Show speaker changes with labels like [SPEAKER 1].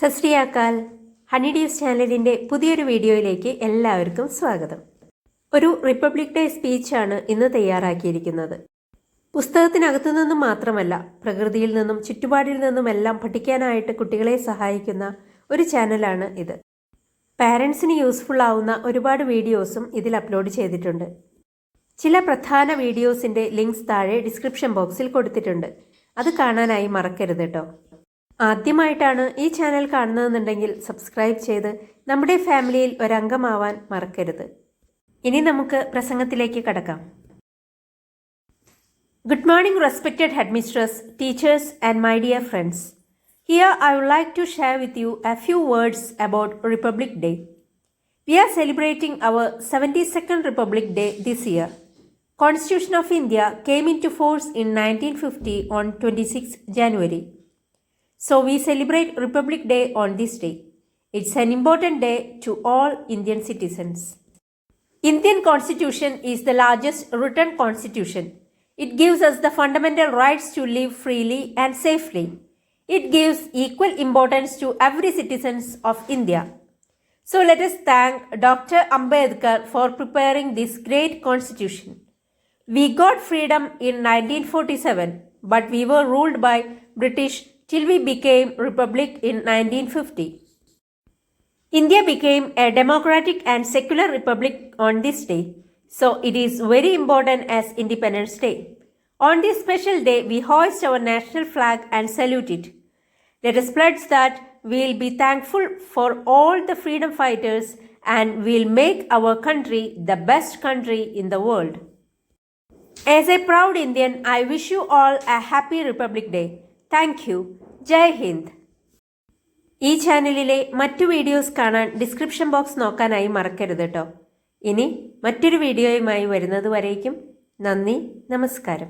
[SPEAKER 1] സത് Shri Akal. Honey ഡീസ് ചാനലിൻ്റെ പുതിയൊരു വീഡിയോയിലേക്ക് എല്ലാവർക്കും സ്വാഗതം. ഒരു റിപ്പബ്ലിക് ഡേ സ്പീച്ചാണ് ഇന്ന് തയ്യാറാക്കിയിരിക്കുന്നത്. പുസ്തകത്തിനകത്തു നിന്നും മാത്രമല്ല, പ്രകൃതിയിൽ നിന്നും ചുറ്റുപാടിൽ നിന്നുമെല്ലാം പഠിക്കാനായിട്ട് കുട്ടികളെ സഹായിക്കുന്ന ഒരു ചാനലാണ് ഇത്. പാരൻസിന് യൂസ്ഫുൾ ആവുന്ന ഒരുപാട് വീഡിയോസും ഇതിൽ അപ്ലോഡ് ചെയ്തിട്ടുണ്ട്. ചില പ്രധാന വീഡിയോസിൻ്റെ ലിങ്ക്സ് താഴെ ഡിസ്ക്രിപ്ഷൻ ബോക്സിൽ കൊടുത്തിട്ടുണ്ട്. അത് കാണാനായി മറക്കരുത് കേട്ടോ. ആദ്യമായിട്ടാണ് ഈ ചാനൽ കാണുന്നതെന്നുണ്ടെങ്കിൽ സബ്സ്ക്രൈബ് ചെയ്ത് നമ്മുടെ ഫാമിലിയിൽ ഒരംഗമാവാൻ മറക്കരുത്. ഇനി നമുക്ക് പ്രസംഗത്തിലേക്ക് കടക്കാം. Good morning, respected headmistress, teachers and my dear friends. Here I would like to share with you a few words about Republic Day. We are celebrating our 72nd Republic Day this year. Constitution of India came into force in 1950 on 26 January. So we celebrate Republic Day on this day. It's an important day to all Indian citizens. Indian Constitution is the largest written constitution. It gives us the fundamental rights to live freely and safely. It gives equal importance to every citizen of India. So let us thank Dr. Ambedkar for preparing this great constitution. We got freedom in 1947, but we were ruled by British till we became republic in 1950. India became a democratic and secular republic on this day, so it is very important as Independence Day. On this special day, we hoist our national flag and salute it. Let us pledge that we will be thankful for all the freedom fighters and we will make our country the best country in the world. As a proud Indian, I wish you all a happy Republic Day. Thank you. Jai Hind. ഈ ചാനലിലെ മറ്റു videos കാണാൻ description box നോക്കാനായി മറക്കരുത് കേട്ടോ. ഇനി മറ്റൊരു വീഡിയോയുമായി വരുന്നത് വരേക്കും നന്ദി, നമസ്കാരം.